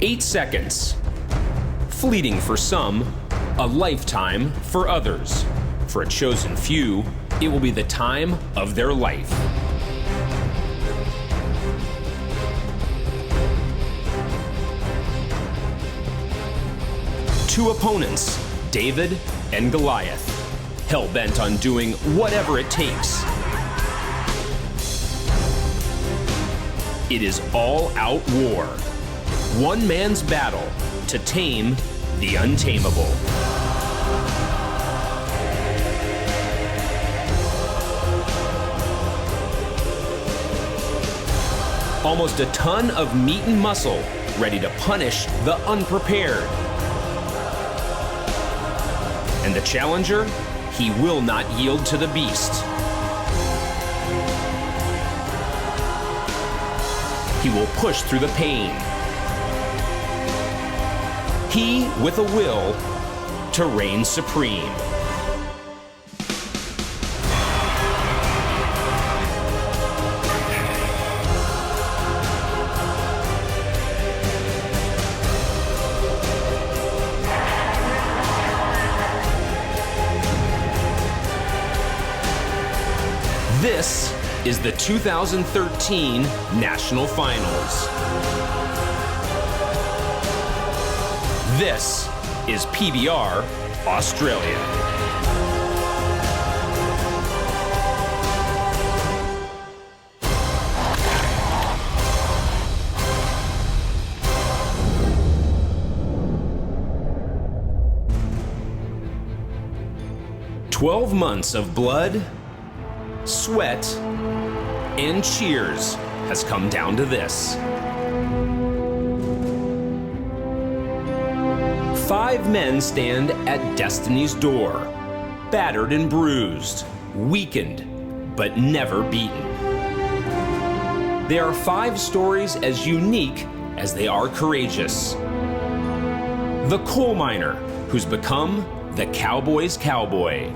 8 seconds. Fleeting for some, a lifetime for others. For a chosen few, it will be the time of their life. Two opponents, David and Goliath, hell-bent on doing whatever it takes. It is all-out war. One man's battle to tame the untamable. Almost a ton of meat and muscle, ready to punish the unprepared. And the challenger, he will not yield to the beast. He will push through the pain. He with a will to reign supreme. This is the 2013 National Finals. This is PBR Australia. "12 months of blood, sweat, and cheers has come down to this. 5 men stand at destiny's door, battered and bruised, weakened, but never beaten. They are 5 stories as unique as they are courageous. The coal miner who's become the cowboy's cowboy.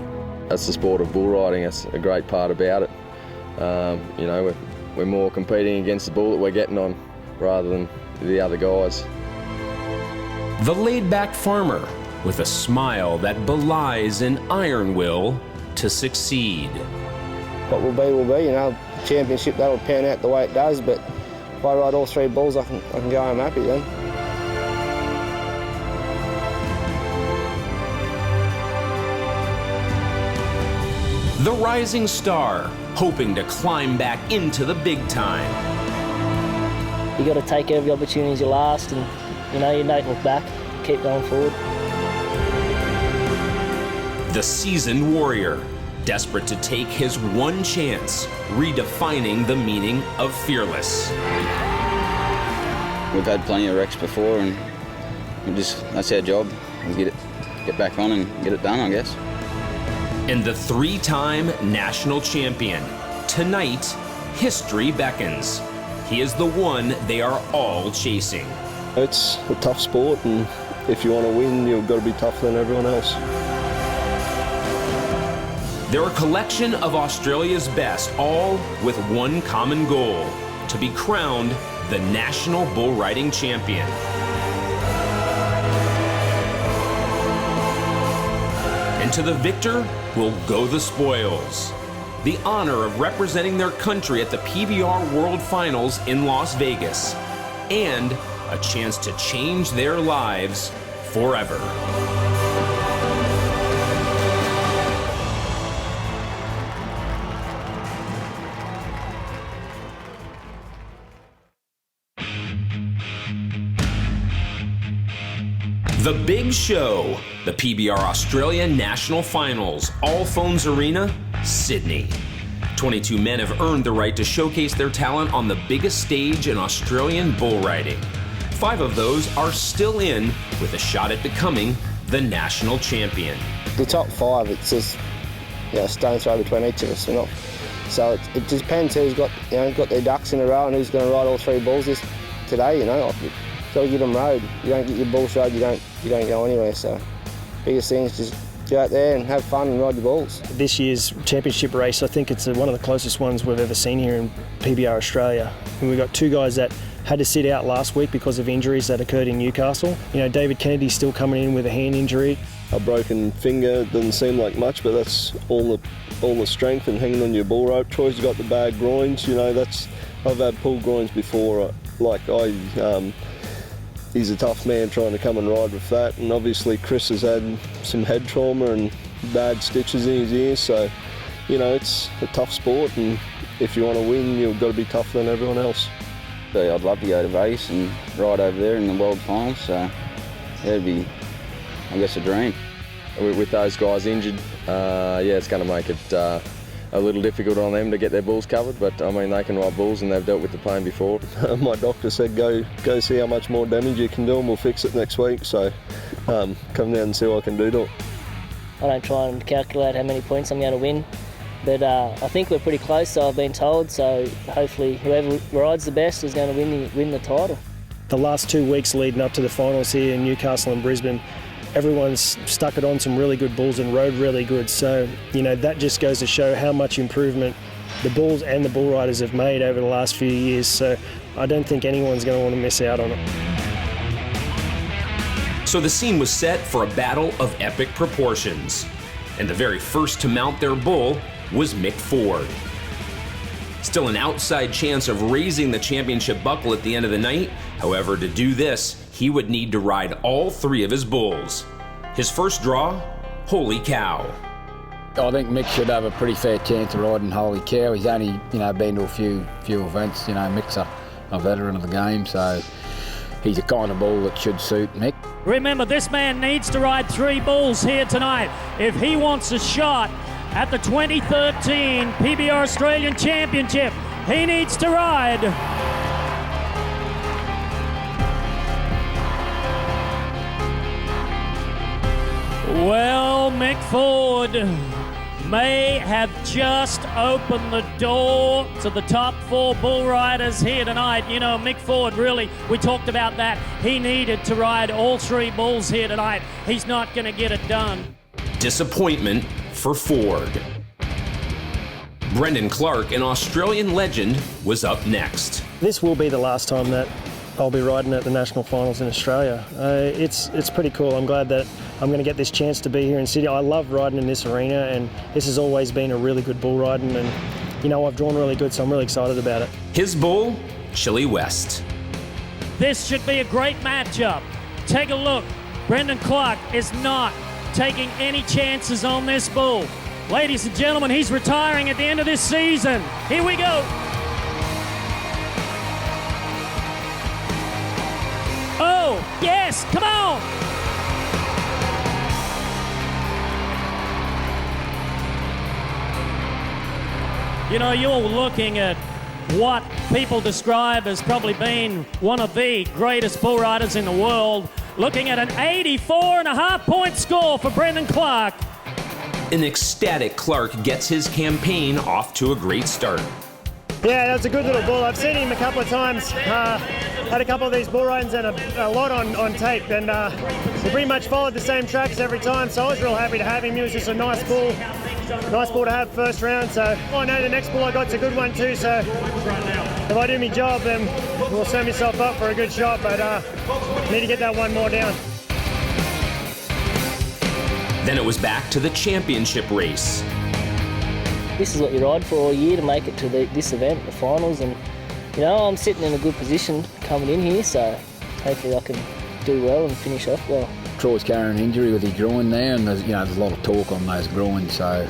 That's the sport of bull riding. That's a great part about it. You know, we're more competing against the bull that we're getting on rather than the other guys. The laid-back farmer with a smile that belies an iron will to succeed. What will be, you know, championship, that'll pan out the way it does, but if I ride all 3 bulls, I can go home happy then. The rising star, hoping to climb back into the big time. You got to take every opportunity you last, and you know, you don't look back, keep going forward. The seasoned warrior, desperate to take his one chance, redefining the meaning of fearless. We've had plenty of wrecks before, and that's our job, is get back on and get it done, I guess. And the 3-time national champion. Tonight, history beckons. He is the one they are all chasing. It's a tough sport, and if you want to win, you've got to be tougher than everyone else. They're a collection of Australia's best, all with one common goal: to be crowned the national bull riding champion. And to the victor will go the spoils. The honor of representing their country at the PBR World Finals in Las Vegas. And a chance to change their lives forever. The Big Show, the PBR Australia National Finals, All Phones Arena, Sydney. 22 men have earned the right to showcase their talent on the biggest stage in Australian bull riding. 5 of those are still in with a shot at becoming the national champion. The top 5, it's just, you know, stone throw between each of us. So it just depends who's got their ducks in a row and who's going to ride all 3 bulls today. You know, got to give them road. You don't get your bulls rode, you don't go anywhere. So biggest thing is just go out there and have fun and ride your bulls. This year's championship race, I think it's one of the closest ones we've ever seen here in PBR Australia. And we've got 2 guys that had to sit out last week because of injuries that occurred in Newcastle. You know, David Kennedy's still coming in with a hand injury. A broken finger doesn't seem like much, but that's all the strength and hanging on your bull rope. Troy's got the bad groins. You know, I've had pulled groins before. He's a tough man trying to come and ride with that, and obviously Chris has had some head trauma and bad stitches in his ears, so you know, it's a tough sport, and if you want to win, you've got to be tougher than everyone else. So I'd love to go to Vegas and ride over there in the World Finals, so that'd be, I guess, a dream. With those guys injured, it's going to make it a little difficult on them to get their bulls covered, but I mean, they can ride bulls and they've dealt with the pain before. My doctor said go see how much more damage you can do and we'll fix it next week, so come down and see what I can do to it. I don't try and calculate how many points I'm going to win, but I think we're pretty close, so I've been told, so hopefully whoever rides the best is going to win the title. The last 2 weeks leading up to the finals here in Newcastle and Brisbane, everyone's stuck it on some really good bulls and rode really good. So, you know, that just goes to show how much improvement the bulls and the bull riders have made over the last few years. So I don't think anyone's going to want to miss out on it. So the scene was set for a battle of epic proportions. And the very first to mount their bull was Mick Ford. Still an outside chance of raising the championship buckle at the end of the night. However, to do this, he would need to ride all 3 of his bulls. His first draw, Holy Cow. I think Mick should have a pretty fair chance of riding Holy Cow. He's only, been to a few events. Mick's a veteran of the game, so he's the kind of bull that should suit Mick. Remember, this man needs to ride 3 bulls here tonight if he wants a shot at the 2013 PBR Australian Championship. He needs to ride well. Mick Ford may have just opened the door to the top 4 bull riders here tonight. You know, Mick Ford, really, we talked about that. He needed to ride all 3 bulls here tonight. He's not going to get it done. Disappointment for Ford. Brendan Clark, an Australian legend, was up next. This will be the last time that I'll be riding at the National Finals in Australia. It's pretty cool. I'm glad that I'm going to get this chance to be here in Sydney. I love riding in this arena, and this has always been a really good bull riding, and I've drawn really good, so I'm really excited about it. His bull, Chili West. This should be a great matchup. Take a look. Brendan Clark is not taking any chances on this bull. Ladies and gentlemen, he's retiring at the end of this season. Here we go. Oh, yes, come on. You're looking at what people describe as probably being one of the greatest bull riders in the world, looking at an 84.5-point score for Brendan Clark. An ecstatic Clark gets his campaign off to a great start. Yeah, that's a good little bull. I've seen him a couple of times. Had a couple of these bull rides and a lot on tape, and we pretty much followed the same tracks every time, so I was real happy to have him. He was just a nice bull to have first round, so I know the next bull I got's a good one too, so if I do my job, then we'll set myself up for a good shot, but need to get that one more down. Then it was back to the championship race. This is what you ride for all year, to make it to this event, the finals, and I'm sitting in a good position coming in here, so hopefully I can do well and finish off well. Troy's carrying an injury with his groin there, and there's a lot of talk on those groins, so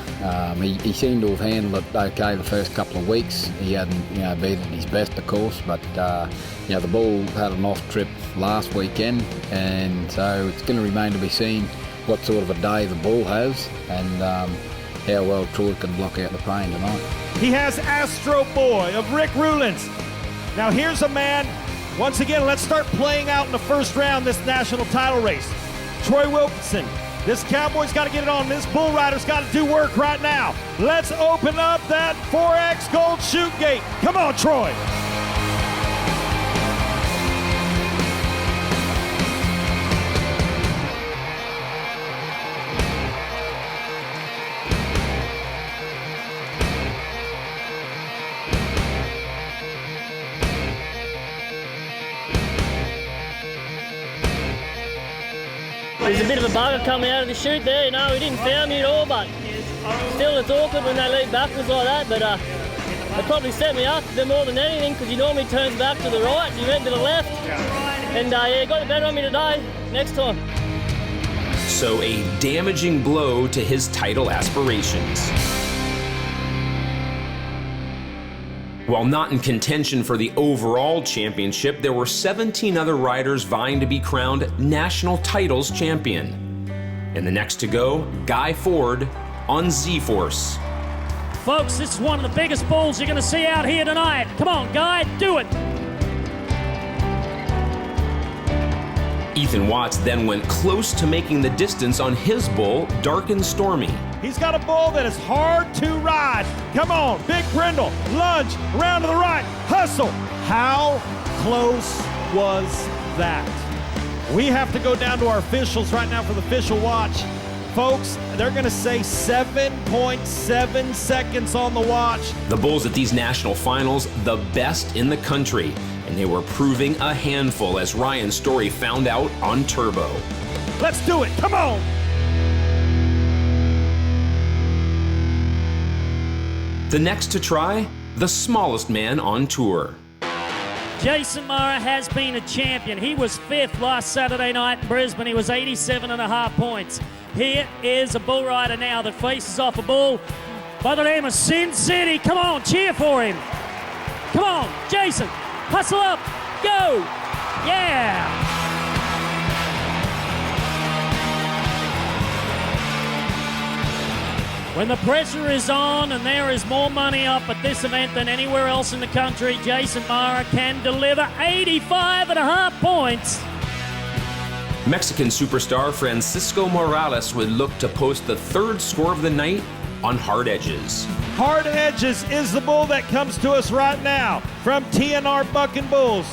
he seemed to have handled it okay the first couple of weeks. He hadn't been at his best, of course, but the bull had an off trip last weekend, and so it's going to remain to be seen what sort of a day the bull has, and how well Troy can block out the pain tonight. He has Astro Boy of Rick Rulins. Now here's a man, once again, let's start playing out in the first round this national title race. Troy Wilkinson, this cowboy's got to get it on. This bull rider's got to do work right now. Let's open up that 4X Gold Chute Gate. Come on, Troy. There's a bit of a bugger coming out of the chute there, you know. He didn't foul me at all, but still it's awkward when they lead backwards like that. But they probably set me up a bit more than anything, because he normally turns back to the right and he went to the left. And yeah, got the better on me today. Next time. So a damaging blow to his title aspirations. While not in contention for the overall championship, there were 17 other riders vying to be crowned national titles champion. And the next to go, Guy Ford on Z-Force. Folks, this is one of the biggest bulls you're going to see out here tonight. Come on, Guy, do it. Ethan Watts then went close to making the distance on his bull, Dark and Stormy. He's got a bull that is hard to ride. Come on, big brindle, lunge, around to the right, hustle. How close was that? We have to go down to our officials right now for the official watch. Folks, they're gonna say 7.7 seconds on the watch. The bulls at these national finals, the best in the country, and they were proving a handful, as Ryan Story found out on Turbo. Let's do it, come on! The next to try, the smallest man on tour. Jason Mara has been a champion. He was 5th last Saturday night in Brisbane. He was 87.5 points. Here is a bull rider now that faces off a bull by the name of Sin City. Come on, cheer for him. Come on, Jason, hustle up, go, yeah. When the pressure is on and there is more money up at this event than anywhere else in the country, Jason Mara can deliver 85.5 points. Mexican superstar Francisco Morales would look to post the 3rd score of the night on Hard Edges. Hard Edges is the bull that comes to us right now from TNR Bucking Bulls.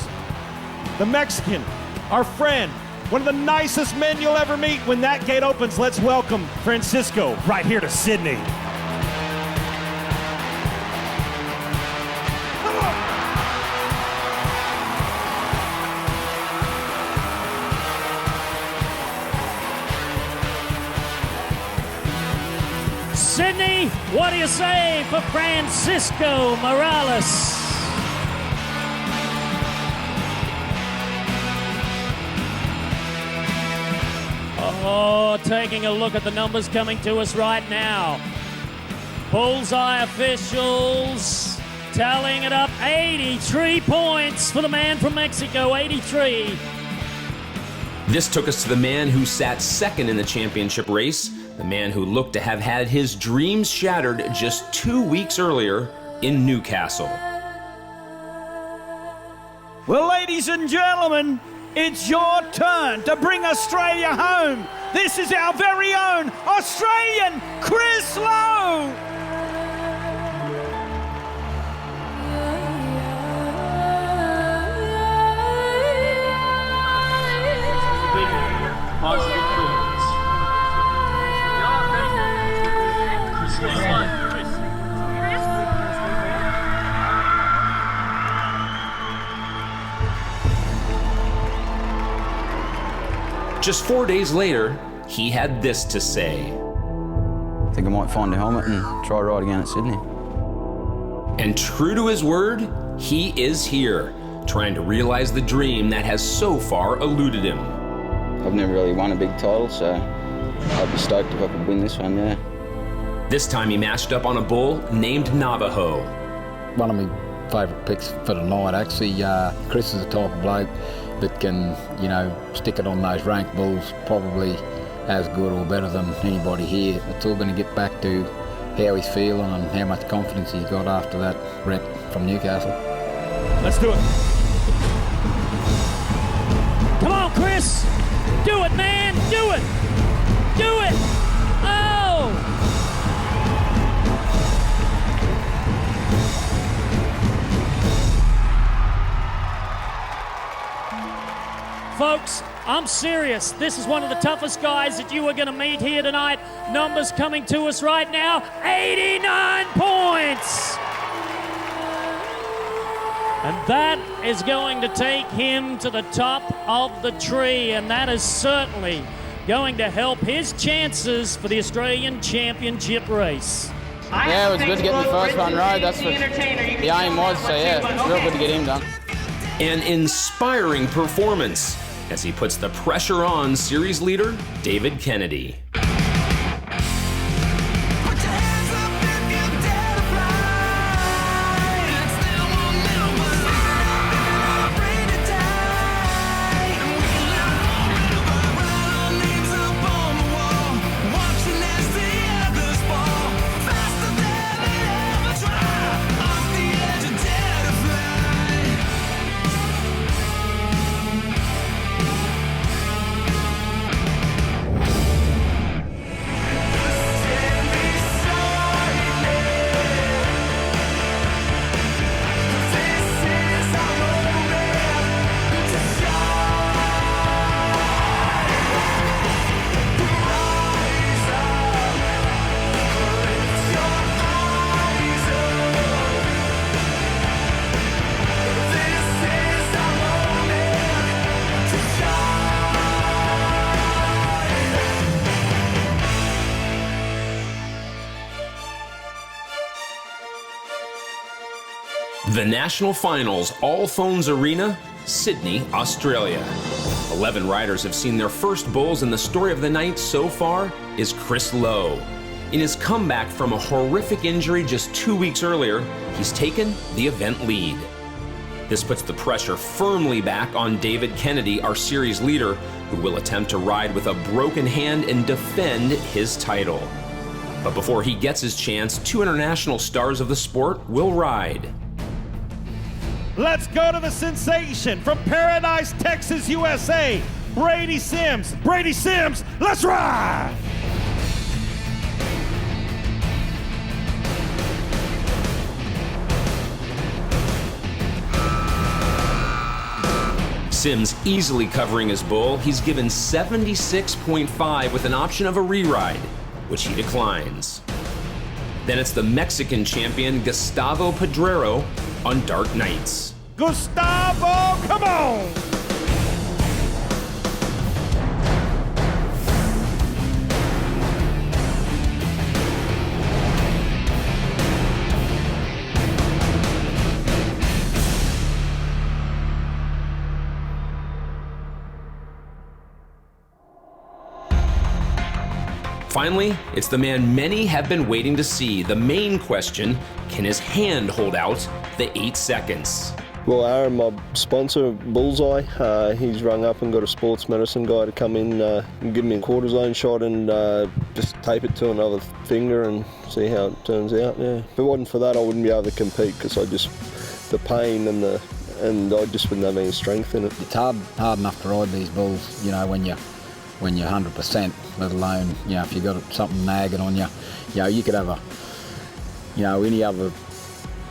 The Mexican, our friend, one of the nicest men you'll ever meet. When that gate opens, let's welcome Francisco right here to Sydney. Sydney, what do you say for Francisco Morales? Oh, taking a look at the numbers coming to us right now. Bullseye officials tallying it up. 83 points for the man from Mexico, 83. This took us to the man who sat 2nd in the championship race, the man who looked to have had his dreams shattered just 2 weeks earlier in Newcastle. Well, ladies and gentlemen, it's your turn to bring Australia home. This is our very own Australian Chris Lowe. Just 4 days later, he had this to say. I think I might find a helmet and try ride again at Sydney. And true to his word, he is here, trying to realize the dream that has so far eluded him. I've never really won a big title, so I'd be stoked if I could win this one, yeah. This time he matched up on a bull named Navajo. One of my favourite picks for the night, actually. Chris is the type of bloke that can, you know, stick it on those ranked bulls, probably as good or better than anybody here. It's all going to get back to how he's feeling and how much confidence he's got after that rep from Newcastle. Let's do it. Come on, Chris. Do it, man. Do it. Do it. Oh! Folks, I'm serious. This is one of the toughest guys that you are going to meet here tonight. Numbers coming to us right now, 89 points. And that is going to take him to the top of the tree, and that is certainly going to help his chances for the Australian Championship race. Yeah, it was good to get the first run road. That's what the aim was, so yeah, it's real good to get him done. An inspiring performance as he puts the pressure on series leader David Kennedy. The National Finals, All Phones Arena, Sydney, Australia. 11 riders have seen their first bulls, and the story of the night so far is Chris Lowe. In his comeback from a horrific injury just 2 weeks earlier, he's taken the event lead. This puts the pressure firmly back on David Kennedy, our series leader, who will attempt to ride with a broken hand and defend his title. But before he gets his chance, two international stars of the sport will ride. Let's go to the sensation from Paradise, Texas, USA, Brady Sims. Brady Sims, let's ride! Sims easily covering his bull. He's given 76.5 with an option of a re-ride, which he declines. Then it's the Mexican champion Gustavo Pedrero on Dark Nights. Gustavo, come on! Finally, it's the man many have been waiting to see. The main question, can his hand hold out the 8 seconds? Well, Aaron, my sponsor, Bullseye, he's rung up and got a sports medicine guy to come in and give me a cortisone shot and just tape it to another finger and see how it turns out, yeah. If it wasn't for that, I wouldn't be able to compete because the pain and I just wouldn't have any strength in it. It's hard enough to ride these bulls, you know, when you're 100%, let alone, you know, if you've got something nagging on you. You know, you could have any other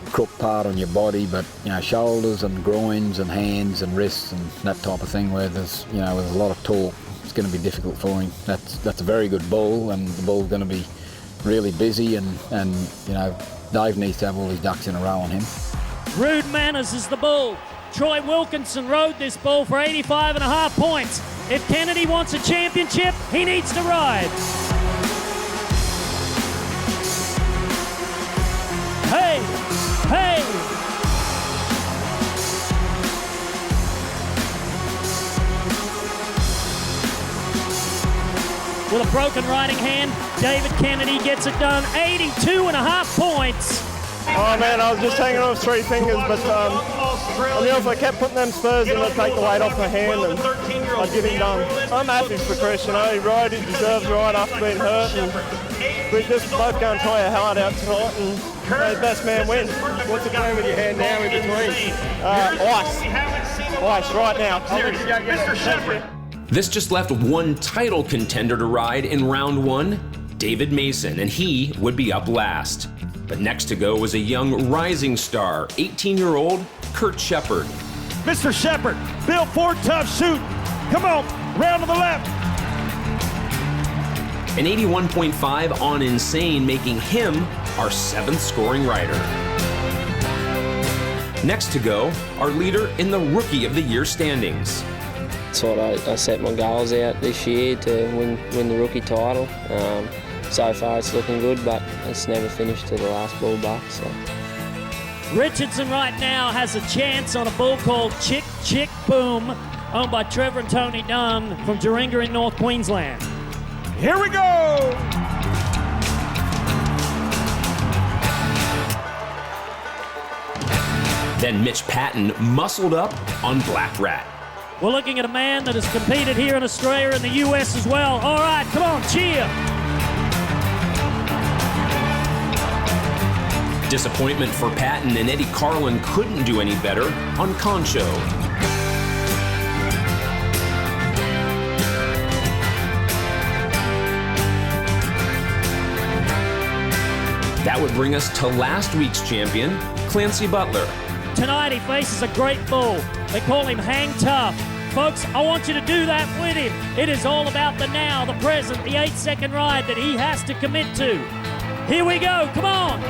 crook part on your body, but, you know, shoulders and groins and hands and wrists and that type of thing where there's a lot of torque, it's going to be difficult for him. That's a very good bull, and the bull's going to be really busy, and you know, Dave needs to have all his ducks in a row on him. Rude Manners is the bull. Troy Wilkinson rode this bull for 85.5 points. If Kennedy wants a championship, he needs to ride. Hey, hey. With a broken riding hand, David Kennedy gets it done, 82.5 points. Oh man, I was just hanging off 3 fingers, but I knew if I kept putting them spurs in, I'd take the weight off my hand and I'd get him done. I'm happy for Chris, you know, he deserves a ride after being hurt, and we're just both going to try our heart out tonight and may the best man win. What's it doing with your hand now in between? Ice right now. I'll let you go get Mr. Shepherd. This just left one title contender to ride in round 1, David Mason, and he would be up last. But next to go was a young rising star, 18-year-old Kurt Shepard. Mr. Shepard, Bill Ford, tough shoot. Come on, round to the left. An 81.5 on Insane, making him our 7th scoring rider. Next to go, our leader in the Rookie of the Year standings. That's what I set my goals out this year, to win the rookie title. So far it's looking good, but it's never finished to the last ball buck. So. Richardson right now has a chance on a bull called Chick Chick Boom, owned by Trevor and Tony Dunn from Jaringa in North Queensland. Here we go! Then Mitch Patton muscled up on Black Rat. We're looking at a man that has competed here in Australia and the US as well. All right, come on, cheer. Disappointment for Patton, and Eddie Carlin couldn't do any better on Concho. That would bring us to last week's champion, Clancy Butler. Tonight he faces a great bull. They call him Hang Tough. Folks, I want you to do that with him. It is all about the now, the present, the 8-second ride that he has to commit to. Here we go, come on.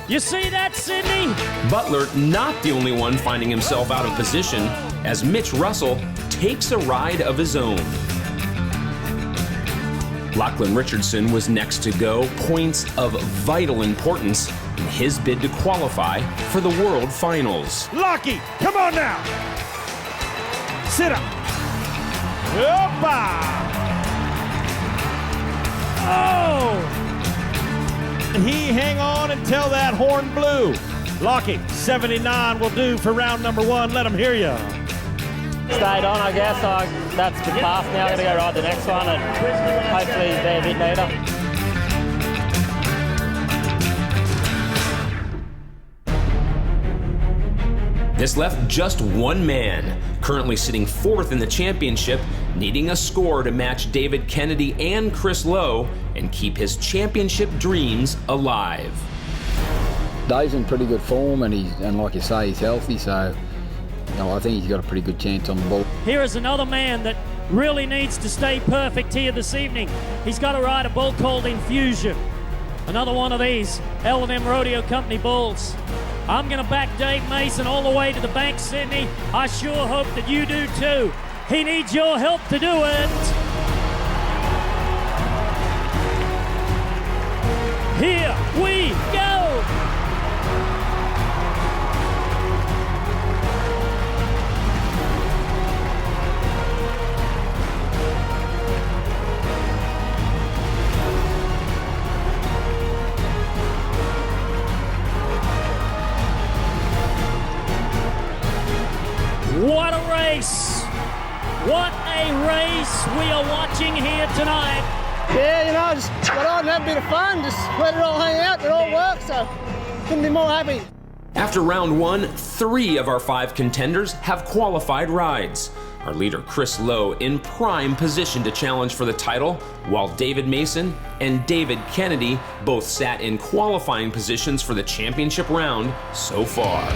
You see that, Sydney? Butler not the only one finding himself out of position as Mitch Russell takes a ride of his own. Lachlan Richardson was next to go, points of vital importance in his bid to qualify for the World Finals. Lockie, come on now. Sit up. Opa! Oh! He hang on until that horn blew. Lockie, 79 will do for round number 1. Let him hear you. Stayed on, I guess. That's been past now. I'm going to go ride the next one and hopefully be a bit later. This left just one man, currently sitting 4th in the championship, needing a score to match David Kennedy and Chris Lowe and keep his championship dreams alive. Dave's in pretty good form, and like you say, he's healthy, so I think he's got a pretty good chance on the ball. Here is another man that really needs to stay perfect here this evening. He's got to ride a bull called Infusion. Another one of these L&M Rodeo Company bulls. I'm going to back Dave Mason all the way to the bank, Sydney. I sure hope that you do too. He needs your help to do it. Here we go. What a race! What a race we are watching here tonight. Yeah, just got on and have a bit of fun. Just let it all hang out. It all works, so couldn't be more happy. After round 1, 3 of our 5 contenders have qualified rides. Our leader, Chris Lowe, in prime position to challenge for the title, while David Mason and David Kennedy both sat in qualifying positions for the championship round so far.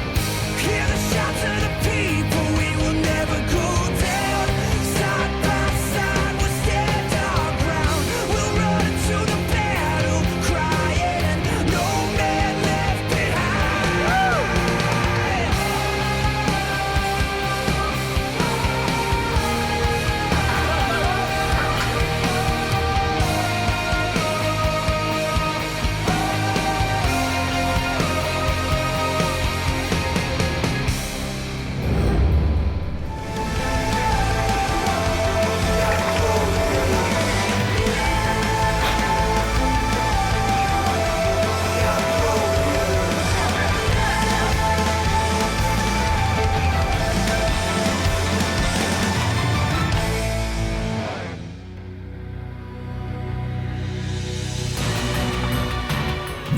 Hear the shouts of the people, we will never go down. Side by side, we'll stand our ground. We'll run to the battle, crying, no man left behind.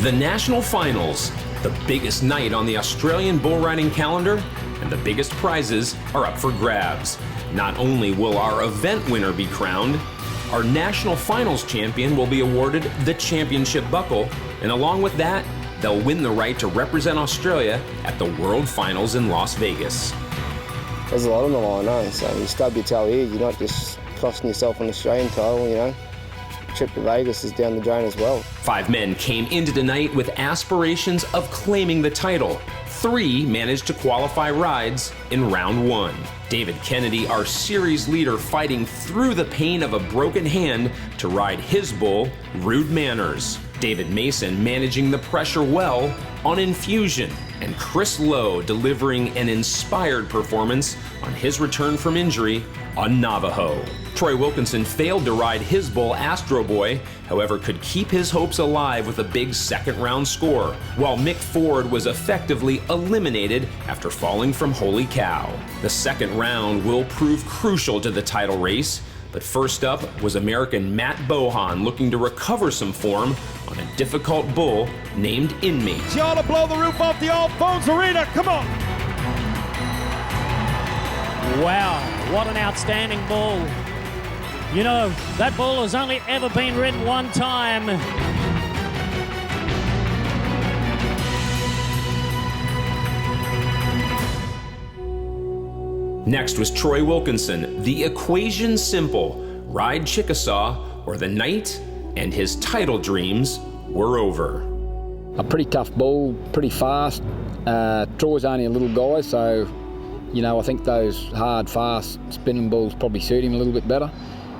The National Finals, the biggest night on the Australian bull riding calendar, and the biggest prizes are up for grabs. Not only will our event winner be crowned, our National Finals champion will be awarded the championship buckle, and along with that, they'll win the right to represent Australia at the World Finals in Las Vegas. There's a lot on the line, so you stub your toe here, you're not just costing yourself an Australian title, you know. Trip to Vegas is down the drain as well. 5 men came into tonight with aspirations of claiming the title. 3 managed to qualify rides in round 1. David Kennedy, our series leader, fighting through the pain of a broken hand to ride his bull, Rude Manners. David Mason managing the pressure well on Infusion. And Chris Lowe delivering an inspired performance on his return from injury on Navajo. Troy Wilkinson failed to ride his bull Astro Boy, however could keep his hopes alive with a big second-round score, while Mick Ford was effectively eliminated after falling from Holy Cow. The second round will prove crucial to the title race, but first up was American Matt Bohan looking to recover some form on a difficult bull named Inmate. Y'all to blow the roof off the All Phones Arena, come on! Wow, what an outstanding bull. You know, that bull has only ever been ridden one time. Next was Troy Wilkinson. The equation simple: ride Chickasaw or the night and his title dreams were over. A pretty tough bull, pretty fast. Troy's only a little guy, so you know, I think those hard, fast spinning bulls probably suit him a little bit better.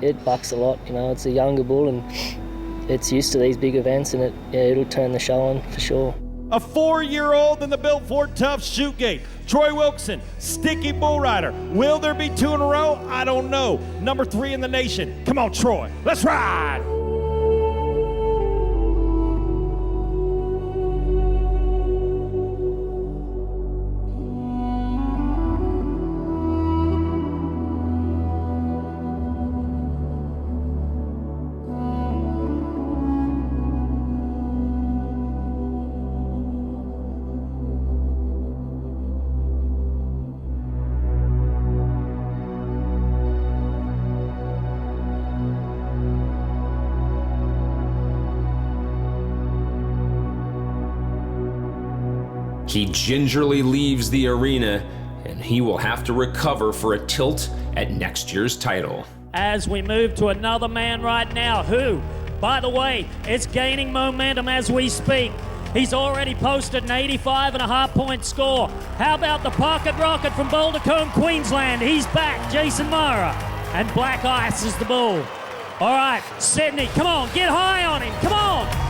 It bucks a lot, you know, it's a younger bull and it's used to these big events, and it'll turn the show on for sure. A 4-year-old in the Bill Ford Tough Shoot Gate. Troy Wilkinson, sticky bull rider. Will there be 2 in a row? I don't know. Number 3 in the nation. Come on, Troy, let's ride! He gingerly leaves the arena, and he will have to recover for a tilt at next year's title. As we move to another man right now, who, by the way, is gaining momentum as we speak. He's already posted an 85.5-point score. How about the pocket rocket from Boulder Combe, Queensland? He's back, Jason Mara. And Black Ice is the bull. All right, Sydney, come on, get high on him, come on.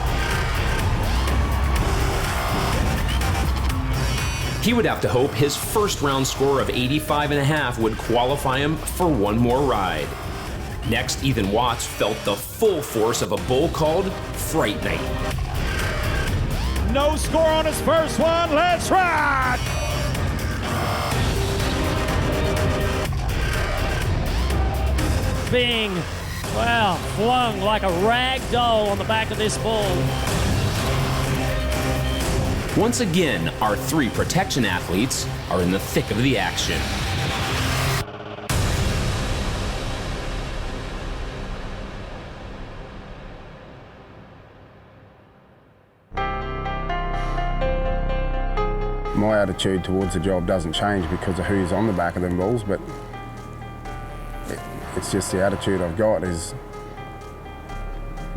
He would have to hope his first round score of 85.5 would qualify him for one more ride. Next, Ethan Watts felt the full force of a bull called Fright Night. No score on his first one, let's ride! Being, well, flung like a rag doll on the back of this bull. Once again, our 3 protection athletes are in the thick of the action. My attitude towards the job doesn't change because of who's on the back of them bulls, but it's just the attitude I've got is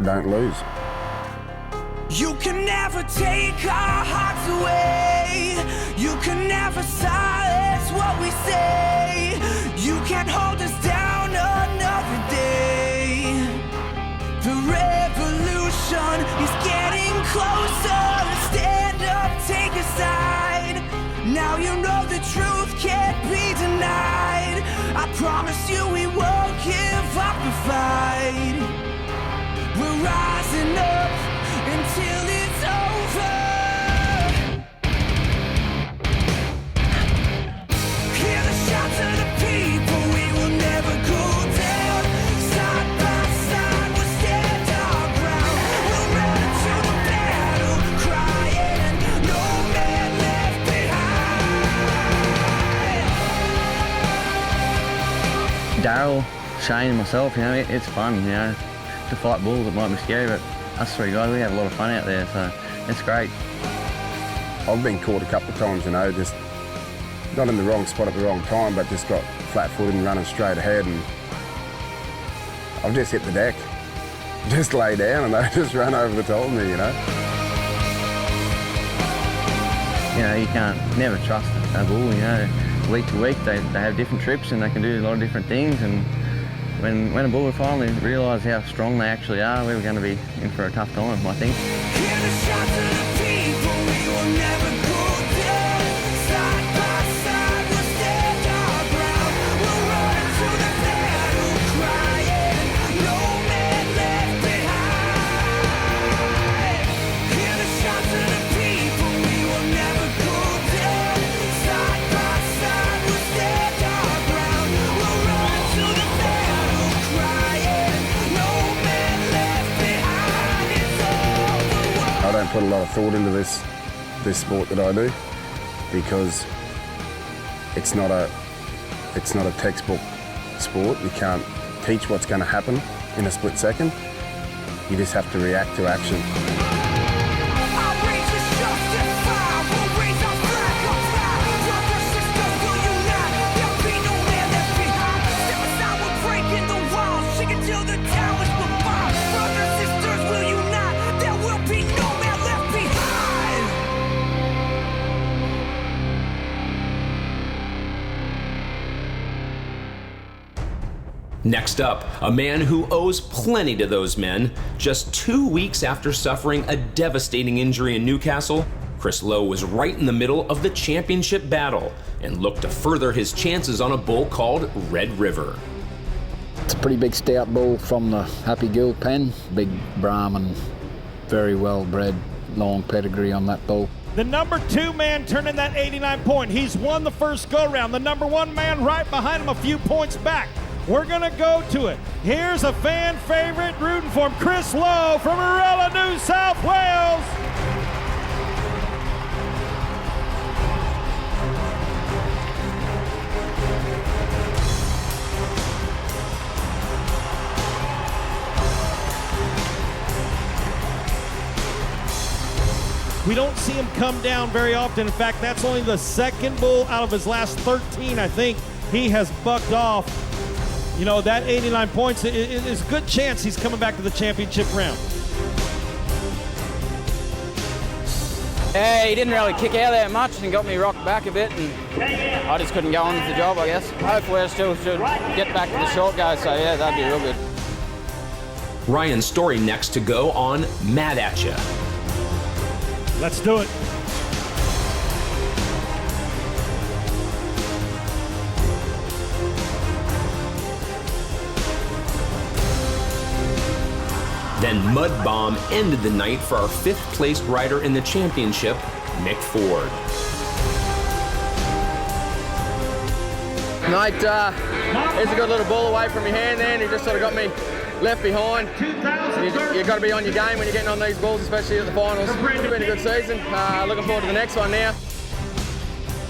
don't lose. You can never take our hearts away. You can never silence what we say. You can't hold us down another day. The revolution is getting closer. Stand up, take a side. Now you know the truth can't be denied. I promise you we won't give up the fight. We're rising up until it's over. Hear the shouts of the people, we will never go down. Side by side, we'll stand our ground. We'll run into the battle, crying, no man left behind. Daryl, Shane and myself, you know, it's fun, you know, to fight bulls. It might be scary, but us 3 guys, we have a lot of fun out there, so it's great. I've been caught a couple of times, you know, just not in the wrong spot at the wrong time, but just got flat-footed and running straight ahead, and I've just hit the deck. Just lay down and they just run over the top of me, you know. You know, you can't never trust a bull, you know. Week to week they have different trips and they can do a lot of different things, and when a bull would finally realise how strong they actually are, we were going to be in for a tough time, I think. I don't put a lot of thought into this sport that I do, because it's not a textbook sport. You can't teach what's going to happen in a split second. You just have to react to action. Next up, a man who owes plenty to those men. Just 2 weeks after suffering a devastating injury in Newcastle, Chris Lowe was right in the middle of the championship battle and looked to further his chances on a bull called Red River. It's a pretty big stout bull from the Happy Gill pen. Big Brahman, very well bred, long pedigree on that bull. The number 2 man turning that 89 point. He's won the first go-round. The number 1 man right behind him a few points back. We're going to go to it. Here's a fan favorite rooting for him, Chris Lowe from Arella, New South Wales. We don't see him come down very often. In fact, that's only the second bull out of his last 13, I think, he has bucked off. You know, that 89 points is a good chance he's coming back to the championship round. Yeah, he didn't really kick out that much and got me rocked back a bit, and I just couldn't go on with the job, I guess. Hopefully I still should get back to the short go, so yeah, that'd be real good. Ryan Story next to go on Mad At Ya. Let's do it. Then Mud Bomb ended the night for our 5th placed rider in the championship, Mick Ford. Mate, here's a good little ball away from your hand there, and he just sort of got me left behind. You've got to be on your game when you're getting on these balls, especially at the finals. It's been a good season. Looking forward to the next one now.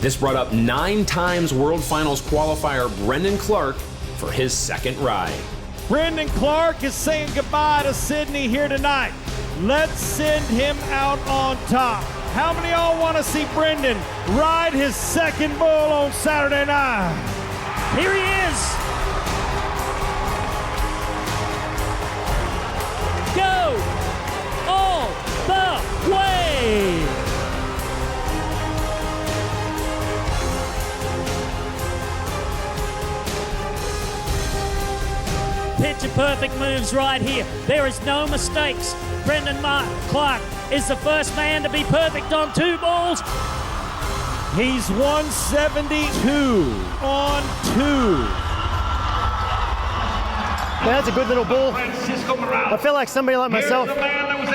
This brought up 9 times World Finals qualifier Brendan Clark for his second ride. Brendan Clark is saying goodbye to Sydney here tonight. Let's send him out on top. How many of y'all want to see Brendan ride his second bull on Saturday night? Here he is. Go all the way. Picture perfect moves right here. There is no mistakes. Brendan Clark is the first man to be perfect on 2 balls. He's 172 on 2. That's a good little bull. I feel like somebody like myself that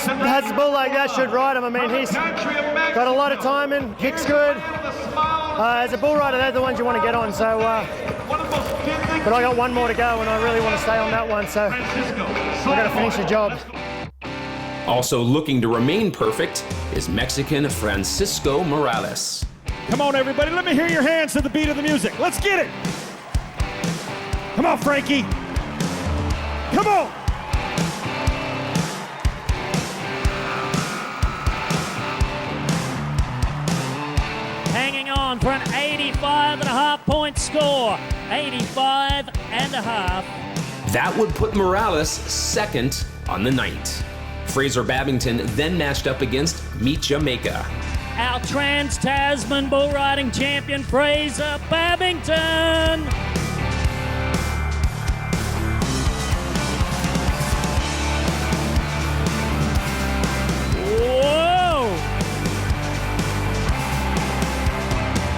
has a bull like that should ride him. I mean, he's got a lot of timing, kicks good. As a bull rider, they're the ones you want to get on. So, but I got 1 more to go, and I really want to stay on that one. So I've got to finish the job. Also looking to remain perfect is Mexican Francisco Morales. Come on, everybody, let me hear your hands to the beat of the music. Let's get it. Come on, Frankie. Come on. Hanging on for an 85.5 point score. 85.5. That would put Morales second on the night. Fraser Babington then matched up against Meet Jamaica. Our Trans-Tasman bull riding champion, Fraser Babington. Whoa!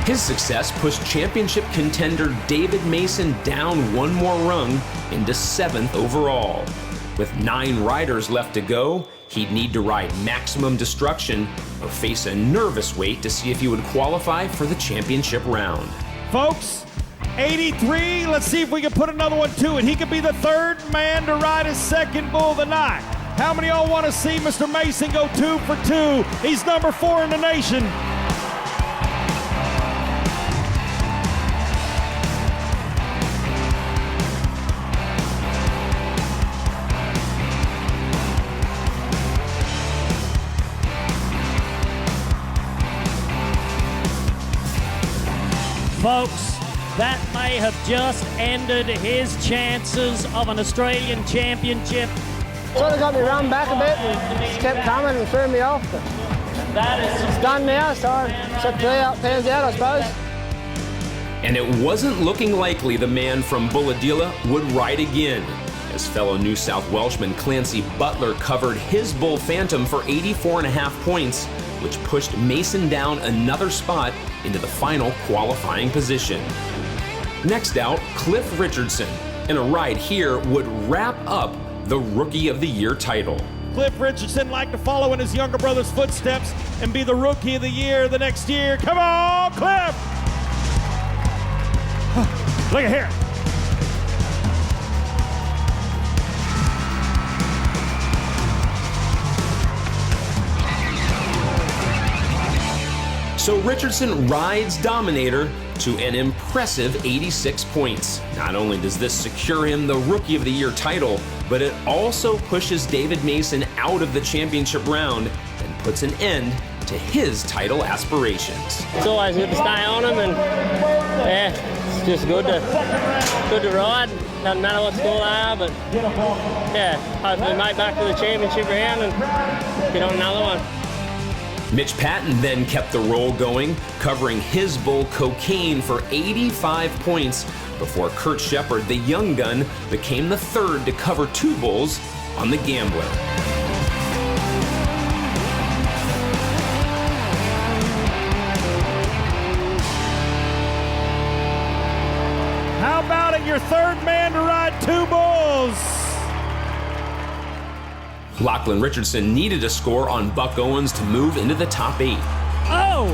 His success pushed championship contender David Mason down one more rung into 7th overall. With 9 riders left to go, he'd need to ride Maximum Destruction or face a nervous wait to see if he would qualify for the championship round. Folks, 83, let's see if we can put another one to it. He could be the 3rd man to ride his 2nd bull of the night. How many of y'all want to see Mr. Mason go 2 for 2? He's number 4 in the nation. Folks, that may have just ended his chances of an Australian championship. Sort of got me run back a bit and just kept coming and threw me off. But it's done now, so set the pans out, I suppose. And it wasn't looking likely the man from Bulladila would ride again, as fellow New South Welshman Clancy Butler covered his Bull Phantom for 84.5 points, which pushed Mason down another spot into the final qualifying position. Next out, Cliff Richardson, and a ride here would wrap up the Rookie of the Year title. Cliff Richardson like to follow in his younger brother's footsteps and be the Rookie of the Year the next year. Come on, Cliff! Look at here. So Richardson rides Dominator to an impressive 86 points. Not only does this secure him the Rookie of the Year title, but it also pushes David Mason out of the championship round and puts an end to his title aspirations. It's always good to stay on him, and yeah, it's just good to ride. Doesn't matter what score they are, but yeah, hopefully make back to the championship round and get on another one. Mitch Patton then kept the roll going, covering his bull Cocaine for 85 points before Kurt Shepard, the young gun, became the 3rd to cover 2 bulls on the Gambler. How about it, your 3rd man to ride 2 bulls? Lachlan Richardson needed a score on Buck Owens to move into the top 8. Oh!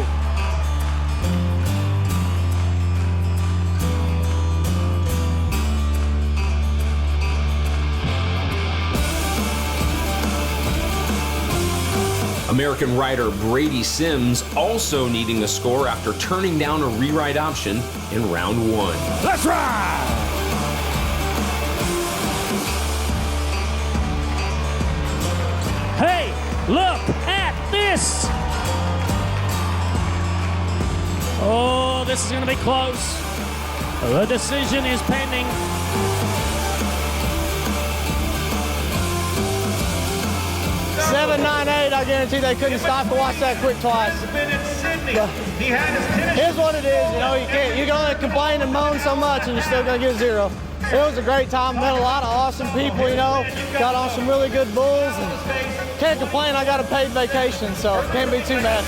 American rider Brady Sims also needing a score after turning down a reride option in round 1. Let's ride! Hey, look at this! Oh, this is going to be close. The decision is pending. Seven, 9, 8, I guarantee they couldn't stop to watch that quick twice. Here's what it is, you can only complain and moan so much and you're still gonna get 0. It was a great time, met a lot of awesome people, got on some really good bulls, and can't complain, I got a paid vacation, so can't be too bad.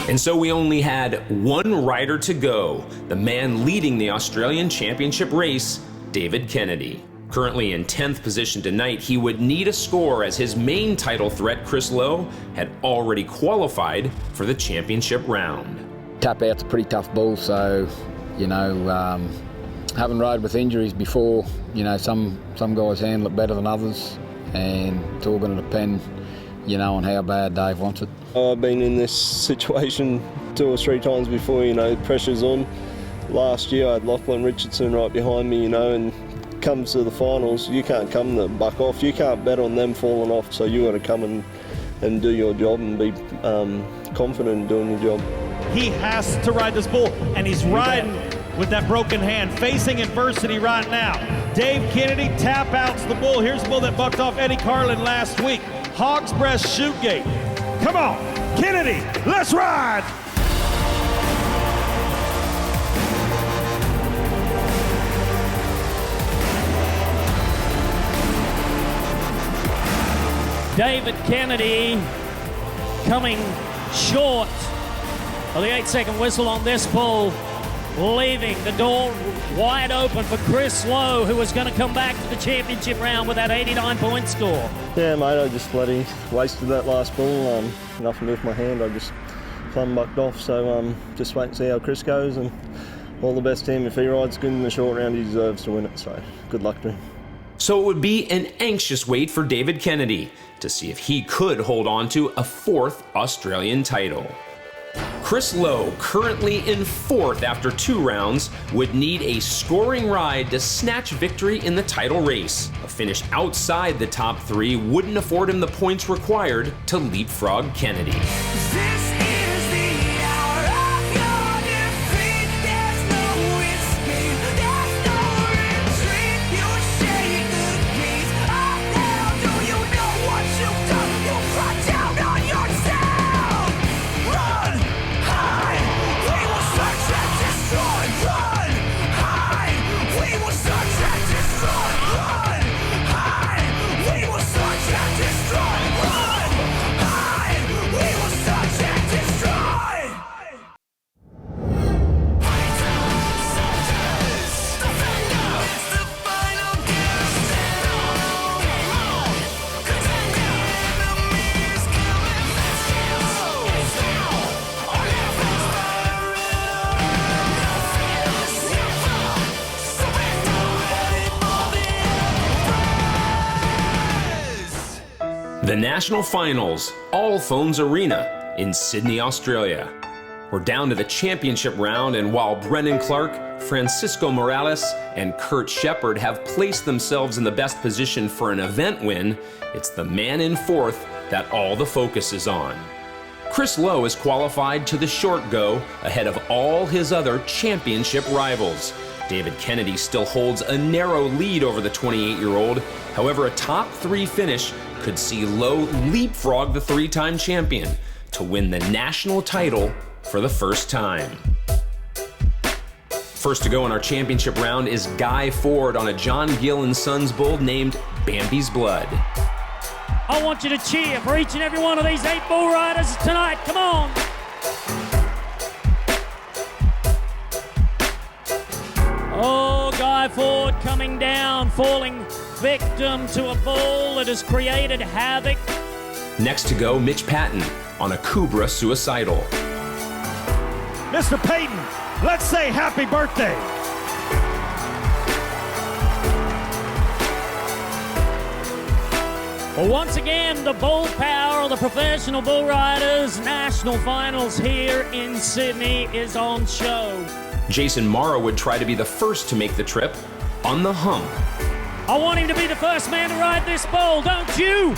And so we only had one rider to go, the man leading the Australian Championship race, David Kennedy. Currently in 10th position tonight, he would need a score as his main title threat, Chris Lowe, had already qualified for the championship round. Tap out's a pretty tough bull, so, having rode with injuries before, some guys handle it better than others, and it's all going to depend, on how bad Dave wants it. I've been in this situation 2 or 3 times before, pressure's on. Last year I had Lachlan Richardson right behind me, and comes to the finals, you can't come to buck off. You can't bet on them falling off, so you got to come and do your job and be confident in doing your job. He has to ride this bull, and he's riding with that broken hand, facing adversity right now. Dave Kennedy tap outs the bull. Here's the bull that bucked off Eddie Carlin last week. Hog's Breast Shoot Gate. Come on, Kennedy, let's ride! David Kennedy coming short of the 8-second whistle on this bull, leaving the door wide open for Chris Lowe, who was going to come back to the championship round with that 89-point score. Yeah, mate, I just bloody wasted that last bull. Nothing with my hand, I just plumb bucked off. So just wait and see how Chris goes, and all the best to him. If he rides good in the short round, he deserves to win it. So good luck to him. So it would be an anxious wait for David Kennedy to see if he could hold on to a 4th Australian title. Chris Lowe, currently in 4th after 2 rounds, would need a scoring ride to snatch victory in the title race. A finish outside the top 3 wouldn't afford him the points required to leapfrog Kennedy. The National Finals, All Phones Arena in Sydney, Australia. We're down to the championship round, and while Brendan Clark, Francisco Morales, and Kurt Shepard have placed themselves in the best position for an event win, it's the man in 4th that all the focus is on. Chris Lowe is qualified to the short go ahead of all his other championship rivals. David Kennedy still holds a narrow lead over the 28-year-old. However, a top 3 finish could see Lowe leapfrog the 3-time champion to win the national title for the first time. First to go in our championship round is Guy Ford on a John Gill and Sons bull named Bambi's Blood. I want you to cheer for each and every one of these 8 bull riders tonight. Come on. Oh, Guy Ford coming down, falling victim to a bull that has created havoc. Next to go, Mitch Patton on a Cobra Suicidal. Mr. Payton, let's say happy birthday. Well, once again, the bull power of the Professional Bull Riders National Finals here in Sydney is on show. Jason Morrow would try to be the first to make the trip on the hump. I want him to be the first man to ride this bull, don't you?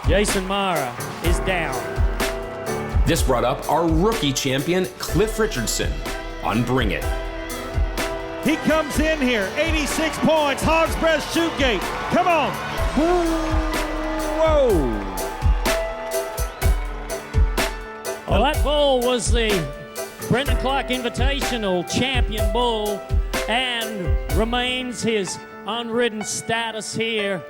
Jason Mara is down. This brought up our rookie champion, Cliff Richardson, on Bring It. He comes in here, 86 points, Hog's Breast Shoot Gate. Come on. Whoa. Well, that bull was the Brendan Clark Invitational champion bull and remains his unridden status here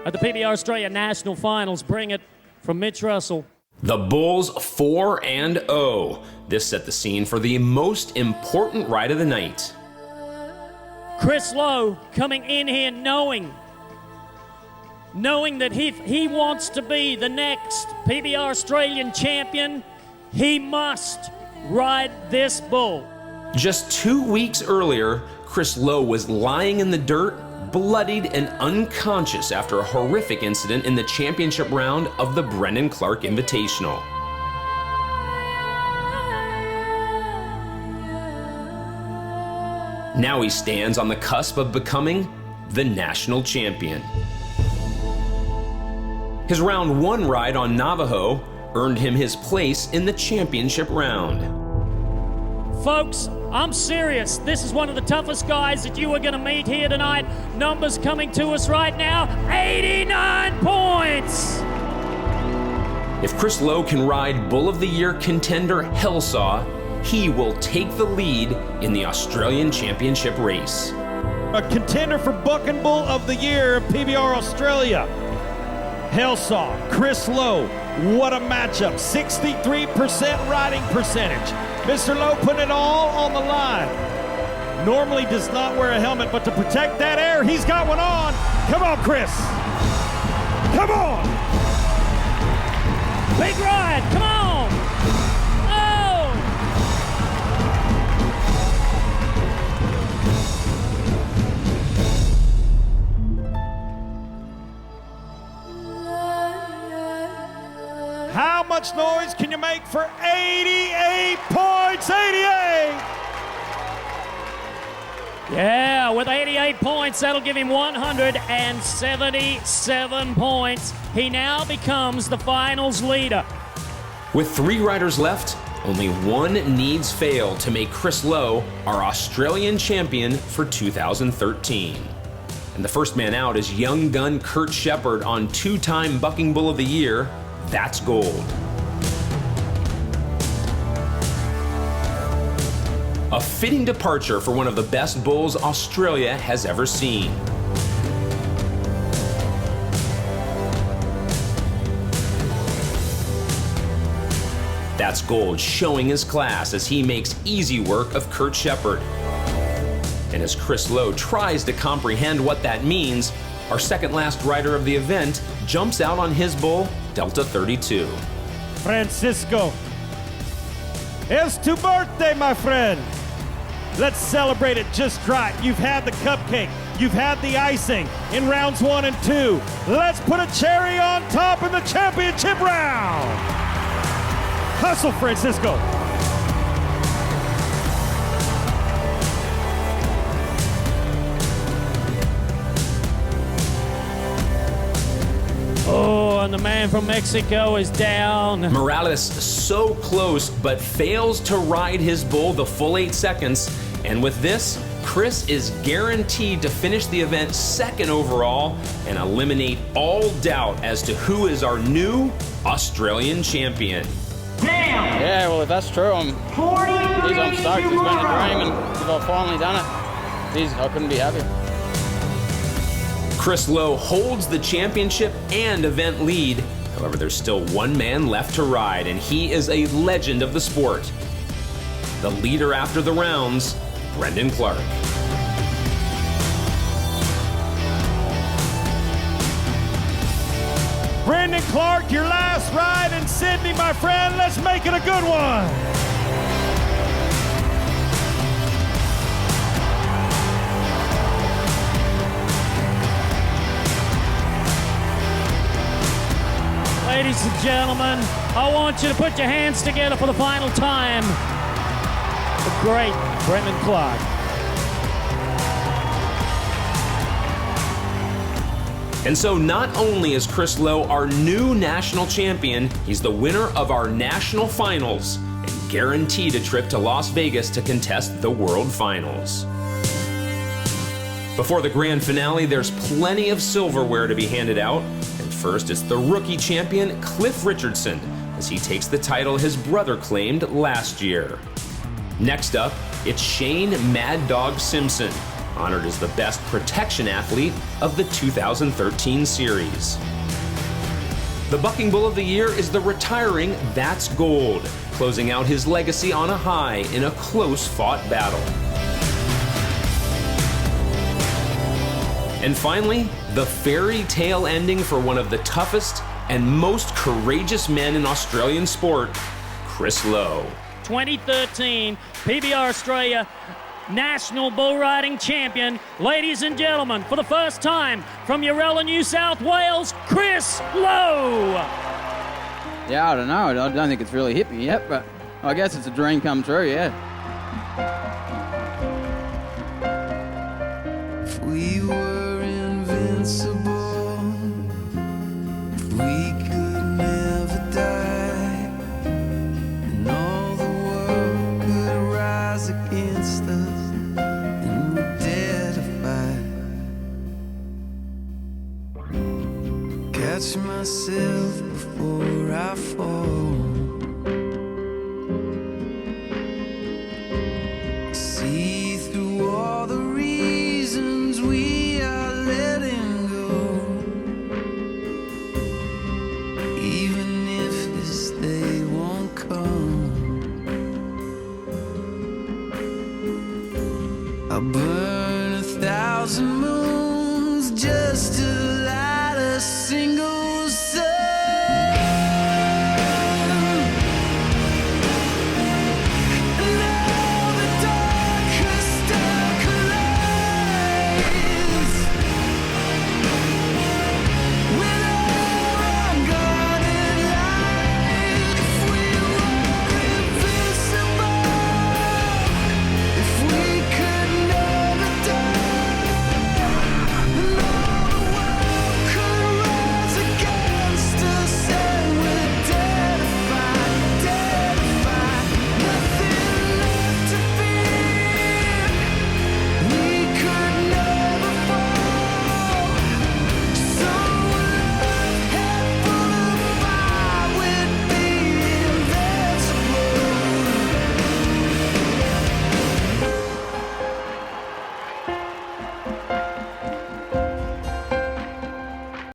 at the PBR Australia National Finals. Bring It from Mitch Russell. The Bulls 4-0. This set the scene for the most important ride of the night. Chris Lowe coming in here knowing that if he wants to be the next PBR Australian champion, he must ride this bull. Just 2 weeks earlier, Chris Lowe was lying in the dirt, bloodied and unconscious after a horrific incident in the championship round of the Brendan Clark Invitational. Now he stands on the cusp of becoming the national champion. His round 1 ride on Navajo earned him his place in the championship round. Folks, I'm serious. This is one of the toughest guys that you are going to meet here tonight. Numbers coming to us right now, 89 points! If Chris Lowe can ride Bull of the Year contender Hellsaw, he will take the lead in the Australian Championship race. A contender for Buck and Bull of the Year, PBR Australia. Hellsaw, Chris Lowe, what a matchup. 63% riding percentage. Mr. Lowe putting it all on the line. Normally does not wear a helmet, but to protect that air, he's got one on. Come on, Chris. Come on. Big ride, come on! Oh! How much noise can you make for 88 points? 88! Yeah, with 88 points, that'll give him 177 points. He now becomes the finals leader. With 3 riders left, only one needs fail to make Chris Lowe our Australian champion for 2013. And the first man out is young gun Kurt Shepard on 2-time Bucking Bull of the Year. That's gold. A fitting departure for one of the best bulls Australia has ever seen. That's gold showing his class as he makes easy work of Kurt Shepard. And as Chris Lowe tries to comprehend what that means, our second last rider of the event jumps out on his bull, Delta 32. Francisco, it's to birthday, my friend. Let's celebrate it just right. You've had the cupcake. You've had the icing in rounds 1 and 2. Let's put a cherry on top in the championship round. Hustle, Francisco. Oh, and the man from Mexico is down. Morales so close, but fails to ride his bull the full 8 seconds. And with this, Chris is guaranteed to finish the event second overall and eliminate all doubt as to who is our new Australian champion. Yeah, well, if that's true, I'm stoked. It's been a dream, and if I've finally done it, I couldn't be happier. Chris Lowe holds the championship and event lead. However, there's still one man left to ride, and he is a legend of the sport. The leader after the rounds, Brendan Clark. Brendan Clark, your last ride in Sydney, my friend. Let's make it a good one. Ladies and gentlemen, I want you to put your hands together for the final time. The great Brendan Clark. And so not only is Chris Lowe our new national champion, he's the winner of our national finals and guaranteed a trip to Las Vegas to contest the World Finals. Before the grand finale, there's plenty of silverware to be handed out. And first, it's the rookie champion, Cliff Richardson, as he takes the title his brother claimed last year. Next up, it's Shane Mad Dog Simpson, honored as the best protection athlete of the 2013 series. The Bucking Bull of the Year is the retiring That's Gold, closing out his legacy on a high in a close-fought battle. And finally, the fairy tale ending for one of the toughest and most courageous men in Australian sport, Chris Lowe. 2013 PBR Australia National Bull Riding Champion. Ladies and gentlemen, for the first time from Urella, New South Wales, Chris Lowe. Yeah, I don't know. I don't think it's really hit me yet, but I guess it's a dream come true, yeah. If we were invincible, if we catch myself before I fall.